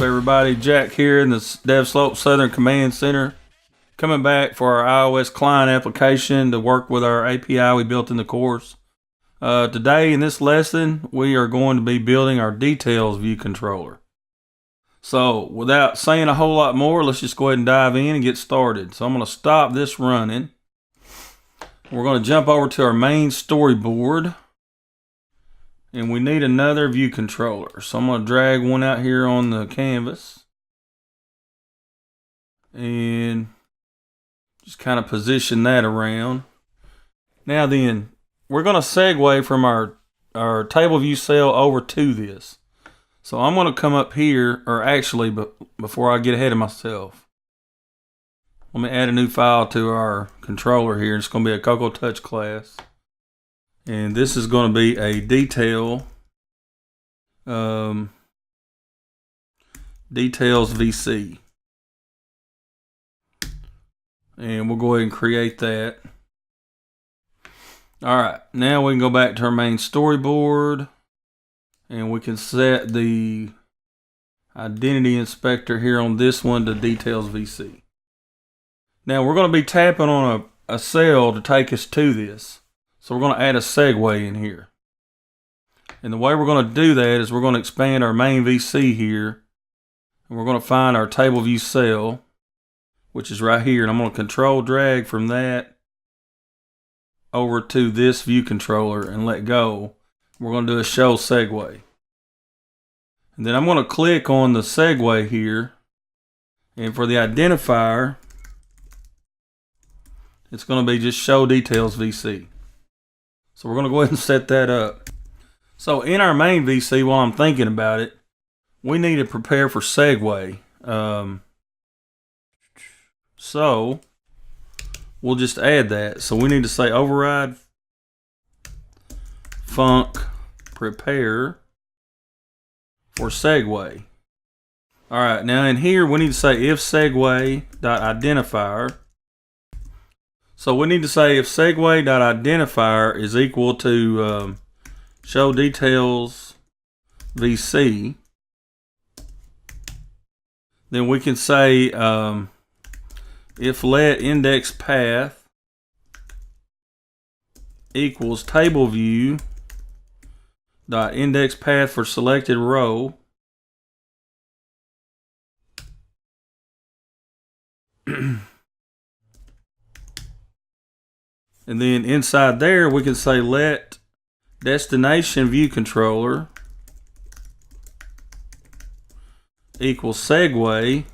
everybody? Jack here in the DevSlope Southern Command Center, coming back for our iOS client application to work with our API we built in the course. Today in this lesson, we are going to be building our details view controller. So without saying a whole lot more, let's just go ahead and dive in and get started. So I'm going to stop this running. We're going to jump over to our main storyboard. And we need another view controller. So I'm going to drag one out here on the canvas. And just kind of position that around. Now then, we're going to segue from our table view cell over to this. So I'm going to come up here, or actually, before I get ahead of myself, let me add a new file to our controller here. It's going to be a Cocoa Touch class. And this is going to be a details VC. And we'll go ahead and create that. All right, now we can go back to our main storyboard and we can set the identity inspector here on this one to details VC. Now we're going to be tapping on a cell to take us to this. So we're going to add a segue in here. And the way we're going to do that is we're going to expand our main VC here. And we're going to find our table view cell, which is right here. And I'm going to control drag from that over to this view controller and let go. We're going to do a show segue. And then I'm going to click on the segue here. And for the identifier, it's going to be just show details VC. So we're going to go ahead and set that up. So in our main VC, while I'm thinking about it, we need to prepare for segue. So we'll just add that. So we need to say override func prepare for segue. All right, now in here we need to say if segue.identifier. So we need to say if segue.identifier is equal to show details VC, then we can say if let index path equals table view dot index path for selected row and then inside there, we can say let destination view controller equals segue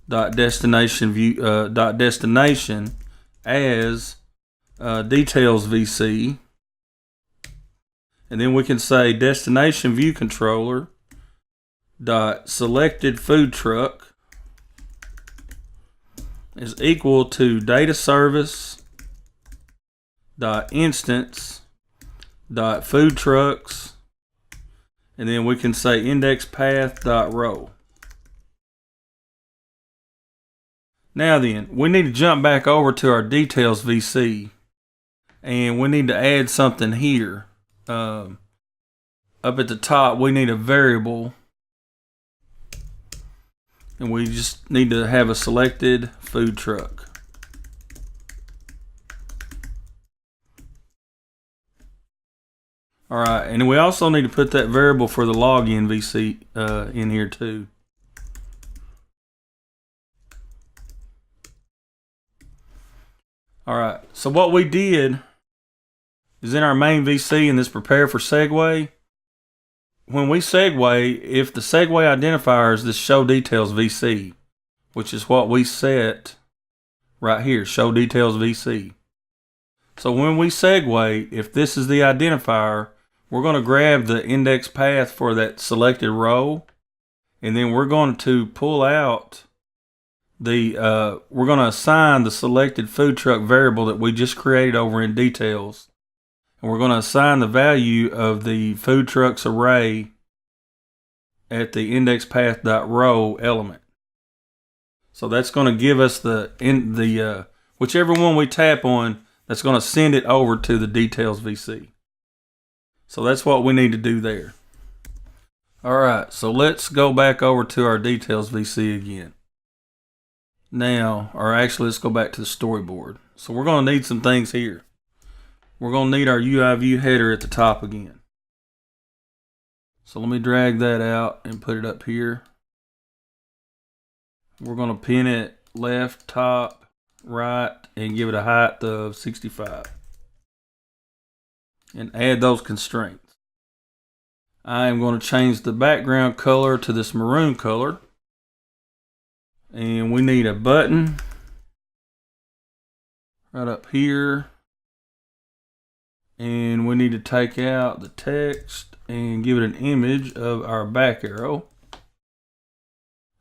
dot destination view dot destination as details VC, and then we can say destination view controller dot selected food truck is equal to data service dot instance dot food trucks, and then we can say index path dot row. Now then, we need to jump back over to our details VC, and we need to add something here. Up at the top, we need a variable, and we just need to have a selected food truck. All right, and we also need to put that variable for the login VC in here too. All right, so what we did is in our main VC in this prepare for segue, when we segue, if the segue identifier is this show details VC, which is what we set right here, show details VC. So when we segue, if this is the identifier, we're going to grab the index path for that selected row, and then we're going to pull out the, we're going to assign the selected food truck variable that we just created over in details. And we're going to assign the value of the food trucks array at the index path.row element. So that's going to give us whichever one we tap on, that's going to send it over to the details VC. So that's what we need to do there. Alright, so let's go back over to our details VC again. Now, or actually let's go back to the storyboard. So we're going to need some things here. We're going to need our UI view header at the top again. So let me drag that out and put it up here. We're going to pin it left, top, right, and give it a height of 65. And add those constraints. I am going to change the background color to this maroon color. And we need a button right up here. And we need to take out the text and give it an image of our back arrow.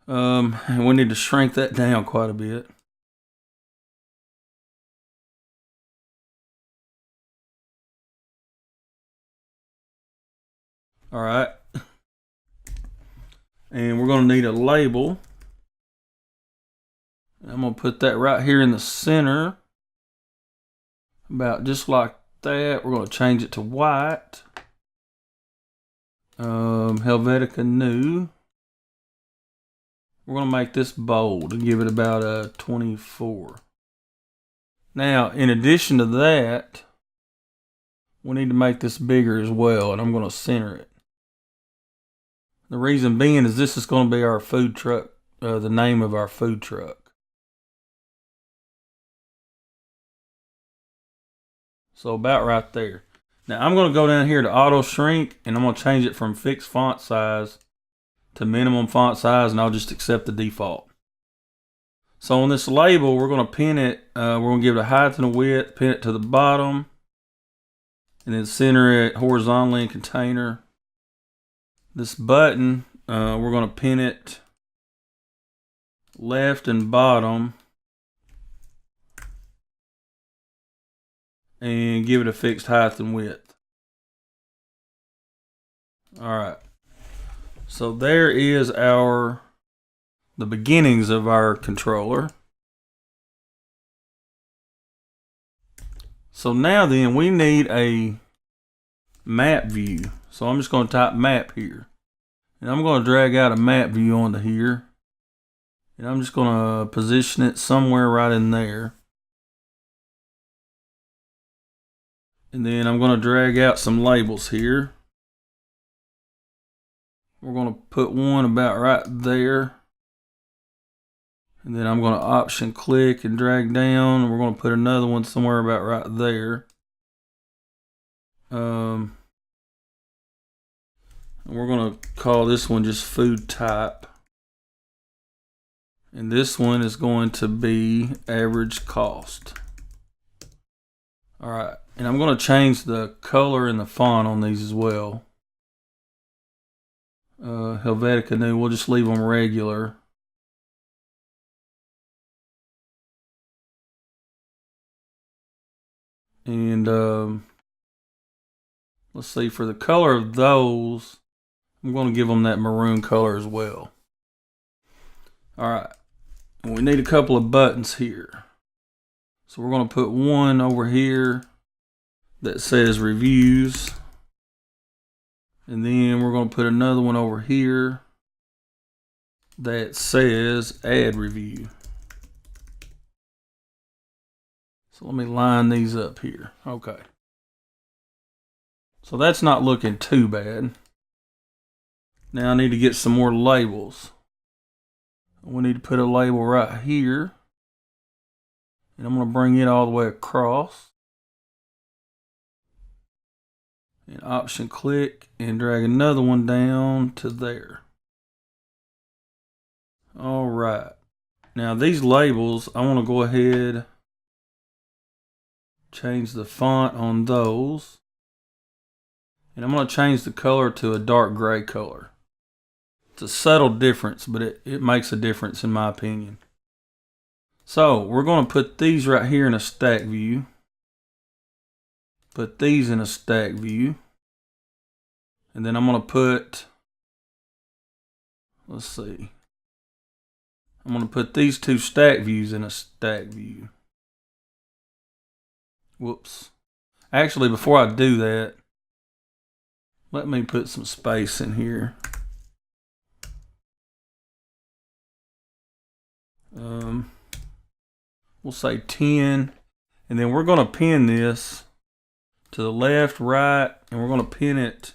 And we need to shrink that down quite a bit. All right. And we're going to need a label. I'm going to put that right here in the center. About just like that. We're going to change it to white. Helvetica New. We're going to make this bold and give it about a 24. Now, in addition to that, we need to make this bigger as well, and I'm going to center it. The reason being is this is going to be our food truck, the name of our food truck. So about right there. Now I'm going to go down here to auto shrink, and I'm going to change it from fixed font size to minimum font size, and I'll just accept the default. So on this label, we're going to pin it, we're going to give it a height and a width, pin it to the bottom, and then center it horizontally in container. This button, we're going to pin it left and bottom and give it a fixed height and width. All right. So there is the beginnings of our controller. So now then we need a map view. So I'm just going to type map here. And I'm going to drag out a map view onto here. And I'm just going to position it somewhere right in there. And then I'm going to drag out some labels here. We're going to put one about right there. And then I'm going to option click and drag down. We're going to put another one somewhere about right there. And we're going to call this one just food type. And this one is going to be average cost. All right. And I'm going to change the color and the font on these as well. Helvetica New, we'll just leave them regular. And let's see, for the color of those, I'm going to give them that maroon color as well. All right. And we need a couple of buttons here. So we're going to put one over here that says reviews. And then we're going to put another one over here that says add review. So let me line these up here. Okay. So that's not looking too bad. Now I need to get some more labels. We need to put a label right here. And I'm going to bring it all the way across. And option click and drag another one down to there. All right. Now these labels, I want to go ahead, change the font on those. And I'm going to change the color to a dark gray color. It's a subtle difference, but it makes a difference in my opinion. So we're going to put these right here in a stack view. Put these in a stack view. And then I'm going to put, let's see. I'm going to put these two stack views in a stack view. Whoops. Actually, before I do that, let me put some space in here. We'll say 10, and then we're going to pin this to the left, right, and we're going to pin it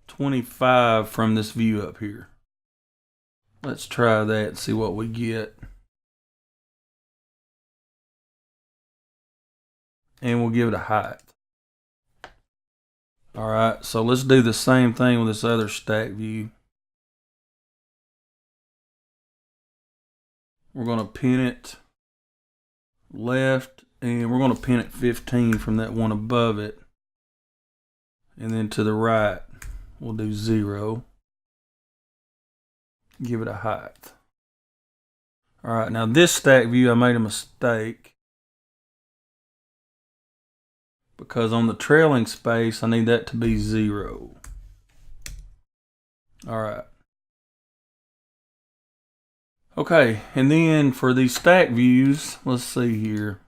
25 from this view up here. Let's try that and see what we get. And we'll give it a height. Alright, so let's do the same thing with this other stack view. We're going to pin it left, and we're going to pin it 15 from that one above it. And then to the right, we'll do 0. Give it a height. Alright, now this stack view I made a mistake, because on the trailing space I need that to be 0. Alright. Okay, and then for these stack views, let's see here.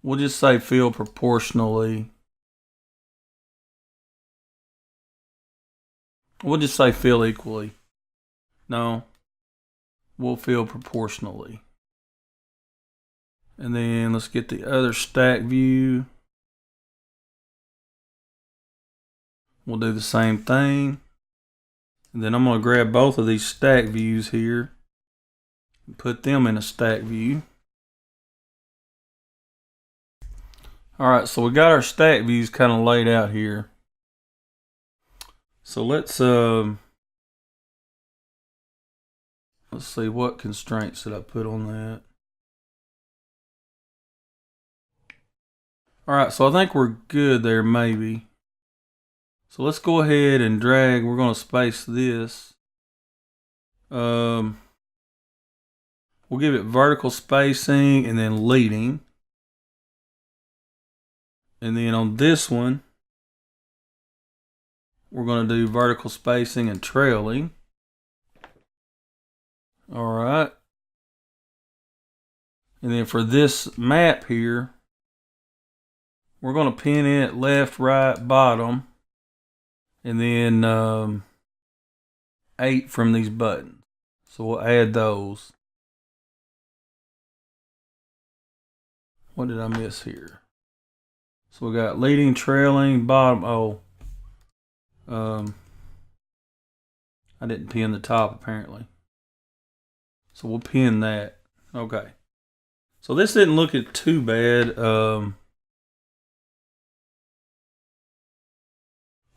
We'll just say fill proportionally. We'll just say fill equally. No, we'll fill proportionally. And then let's get the other stack view. We'll do the same thing. And then I'm going to grab both of these stack views here and put them in a stack view. Alright, so we got our stack views kind of laid out here. So let's see, what constraints did I put on that? Alright, so I think we're good there, maybe. So let's go ahead and drag. We're going to space this. We'll give it vertical spacing and then leading. And then on this one, we're going to do vertical spacing and trailing. Alright. And then for this map here, we're going to pin it left, right, bottom. And then 8 from these buttons. So we'll add those. What did I miss here? So we got leading, trailing, bottom. I didn't pin the top apparently. So we'll pin that. Okay. So this didn't look too bad.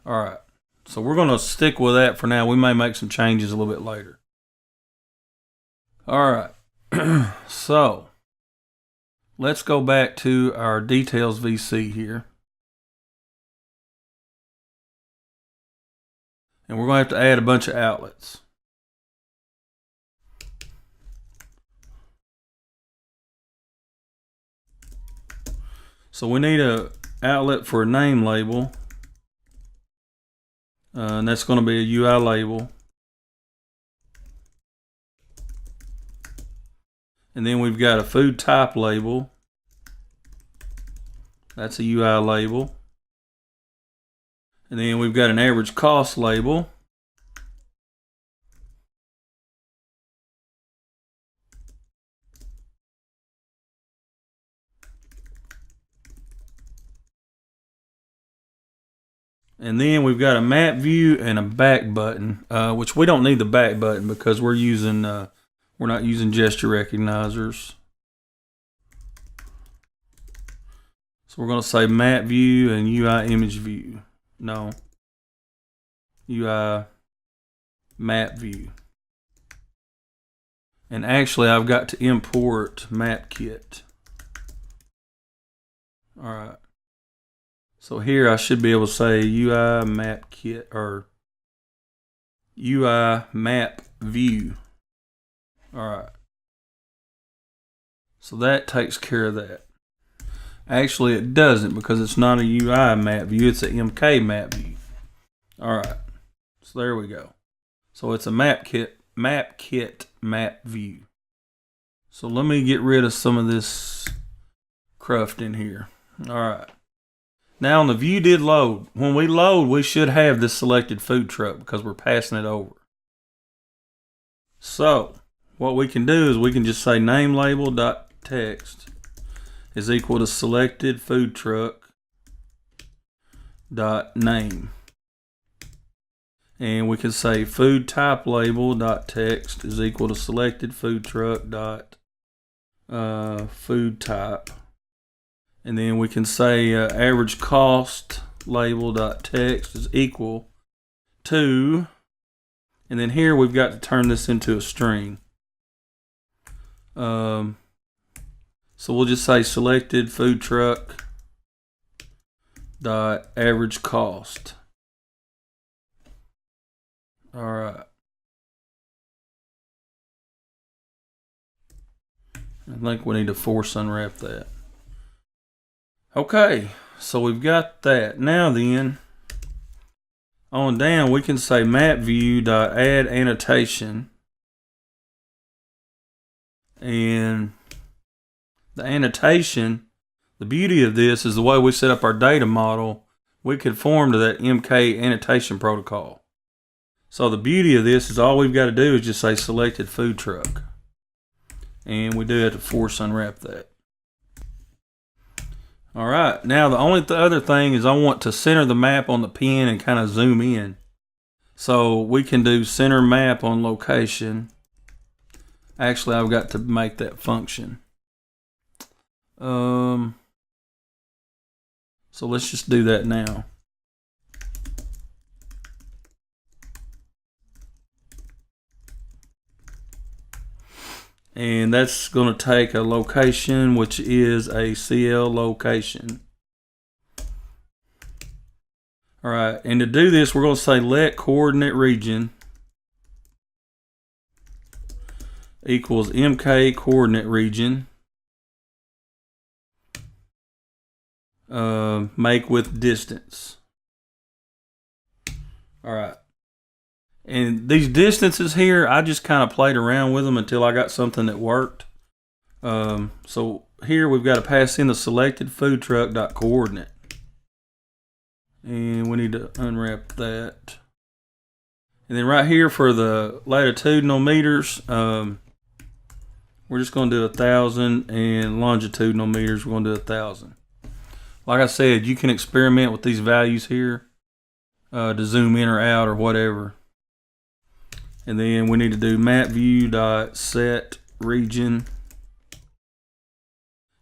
Alright. So we're going to stick with that for now. We may make some changes a little bit later. Alright. So let's go back to our details VC here. And we're going to have to add a bunch of outlets. So we need an outlet for a name label. And that's going to be a UI label. And then we've got a food type label. That's a UI label. And then we've got an average cost label. And then we've got a map view and a back button, which we don't need the back button because we're not using gesture recognizers. So we're going to say map view and UI image view. No. UI map view. And actually I've got to import map kit. Alright. So here I should be able to say UI map kit or UI map view. Alright. So that takes care of that. Actually it doesn't because it's not a UI map view, it's an MK map view. Alright. So there we go. So it's a map kit map view. So let me get rid of some of this cruft in here. Alright. Now on the view did load. When we load, we should have this selected food truck because we're passing it over. So what we can do is we can just say name label dot text is equal to selected food truck dot name. And we can say food type label dot text is equal to selected food truck dot food type. And then we can say average cost label dot text is equal to, and then here we've got to turn this into a string. So we'll just say selected food truck dot average cost. All right. I think we need to force unwrap that. Okay, so we've got that. Now then, on down we can say map view dot add annotation, and the annotation, the beauty of this is the way we set up our data model, we conform to that MK annotation protocol. So the beauty of this is all we've got to do is just say selected food truck, and we do have to force unwrap that. All right, now the only other thing is I want to center the map on the pen and kind of zoom in. So we can do center map on location. Actually, I've got to make that function. So let's just do that now. And that's going to take a location, which is a CL location. All right, and to do this, we're going to say let coordinate region equals MK coordinate region make with distance. All right. And these distances here, I just kind of played around with them until I got something that worked. So here we've got to pass in the selected food truck dot coordinate. And we need to unwrap that. And then right here for the latitudinal meters, we're just going to do 1,000, and longitudinal meters, we're going to do 1,000. Like I said, you can experiment with these values here to zoom in or out or whatever. And then we need to do map view dot set region,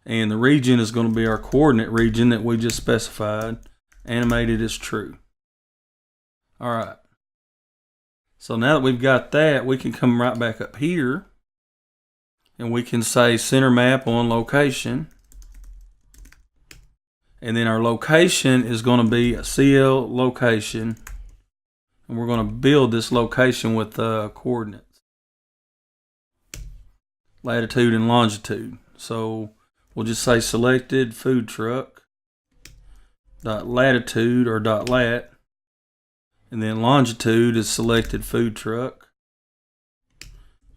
and the region is going to be our coordinate region that we just specified. Animated is true. All right. So now that we've got that, we can come right back up here, and we can say center map on location. And then our location is going to be a CL location. And we're going to build this location with coordinates, latitude and longitude. So we'll just say selected food truck dot latitude or dot lat, and then longitude is selected food truck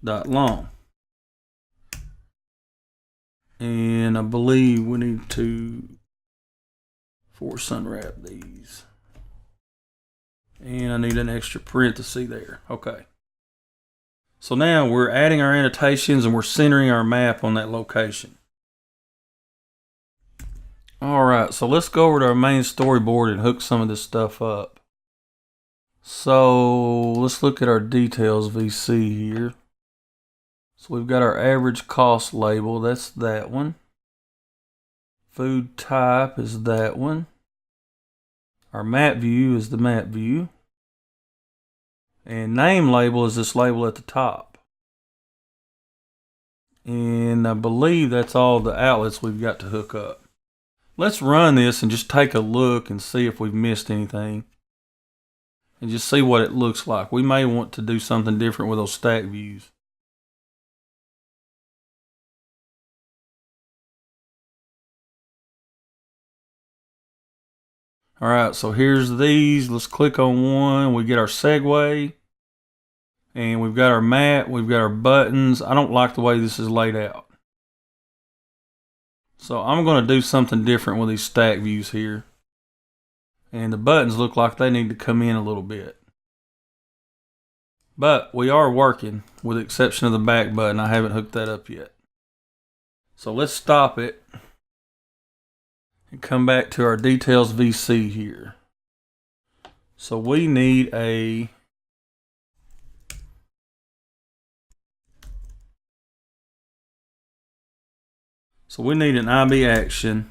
dot long. And I believe we need to force unwrap these. And I need an extra parenthesis there. Okay. So now we're adding our annotations and we're centering our map on that location. Alright, so let's go over to our main storyboard and hook some of this stuff up. So let's look at our details VC here. So we've got our average cost label, that's that one. Food type is that one. Our map view is the map view. And name label is this label at the top. And I believe that's all the outlets we've got to hook up. Let's run this and just take a look and see if we've missed anything. And just see what it looks like. We may want to do something different with those stack views. Alright, so here's these. Let's click on one. We get our segue. And we've got our map. We've got our buttons. I don't like the way this is laid out. So I'm going to do something different with these stack views here. And the buttons look like they need to come in a little bit. But we are working, with the exception of the back button. I haven't hooked that up yet. So let's stop it and come back to our details VC here. So we need an IB action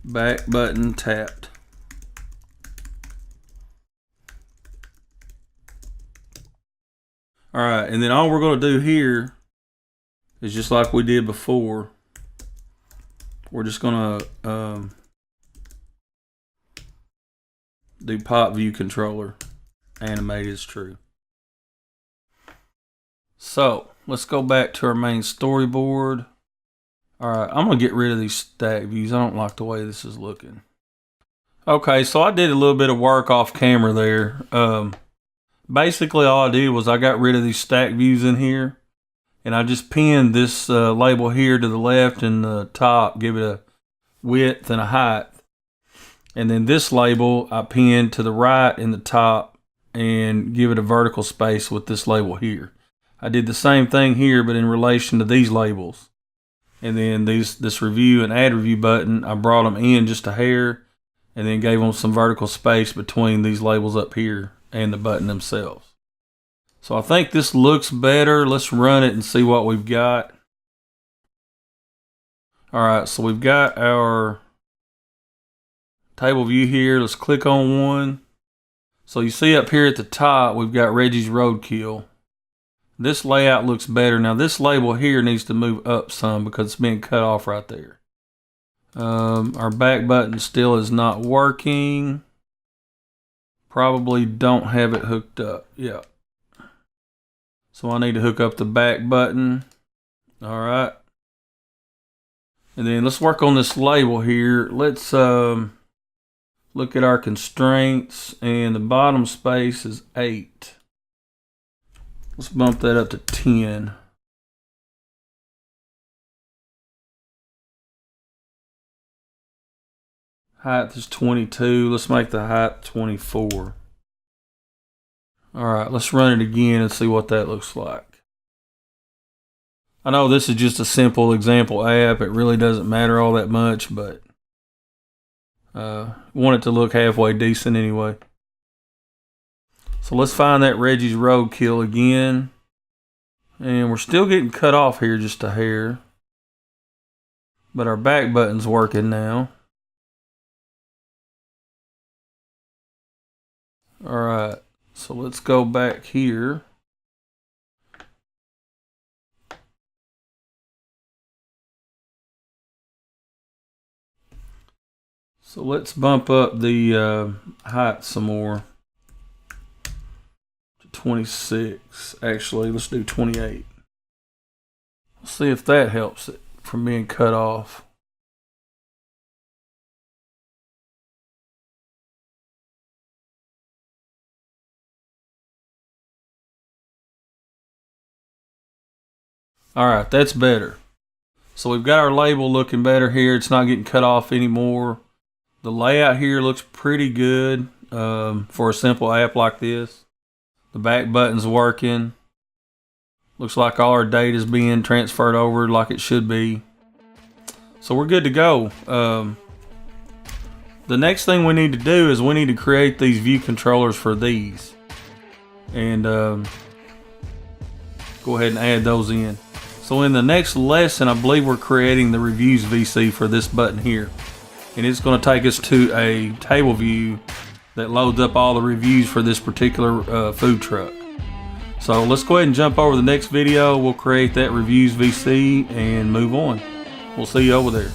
back button tapped. All right, and then all we're going to do here is just like we did before. We're just going to do pop view controller animated as true. So let's go back to our main storyboard. All right, I'm going to get rid of these stack views. I don't like the way this is looking. Okay, so I did a little bit of work off camera there. Basically all I did was I got rid of these stack views in here, and I just pinned this label here to the left and the top, give it a width and a height. And then this label I pinned to the right in the top and give it a vertical space with this label here. I did the same thing here, but in relation to these labels. And then this review and add review button, I brought them in just a hair and then gave them some vertical space between these labels up here and the button themselves. So I think this looks better. Let's run it and see what we've got. All right, so we've got our table view here. Let's click on one. So you see up here at the top, we've got Reggie's Roadkill. This layout looks better. Now this label here needs to move up some because it's being cut off right there. Our back button still is not working. Probably don't have it hooked up. Yeah. So I need to hook up the back button. All right. And then let's work on this label here. Let's look at our constraints, and the bottom space is 8. Let's bump that up to 10. Height is 22. Let's make the height 24. All right, let's run it again and see what that looks like. I know this is just a simple example app. It really doesn't matter all that much, but want it to look halfway decent anyway. So let's find that Reggie's Roadkill again. And we're still getting cut off here just a hair. But our back button's working now. All right, so let's go back here. So let's bump up the height some more to 26. Actually, let's do 28. Let's see if that helps it from being cut off. All right, that's better. So we've got our label looking better here. It's not getting cut off anymore. The layout here looks pretty good for a simple app like this. The back button's working. Looks like all our data is being transferred over like it should be. So we're good to go. The next thing we need to do is we need to create these view controllers for these. And go ahead and add those in. So in the next lesson, I believe we're creating the reviews VC for this button here. And it's going to take us to a table view that loads up all the reviews for this particular food truck. So let's go ahead and jump over to the next video. We'll create that reviews VC and move on. We'll see you over there.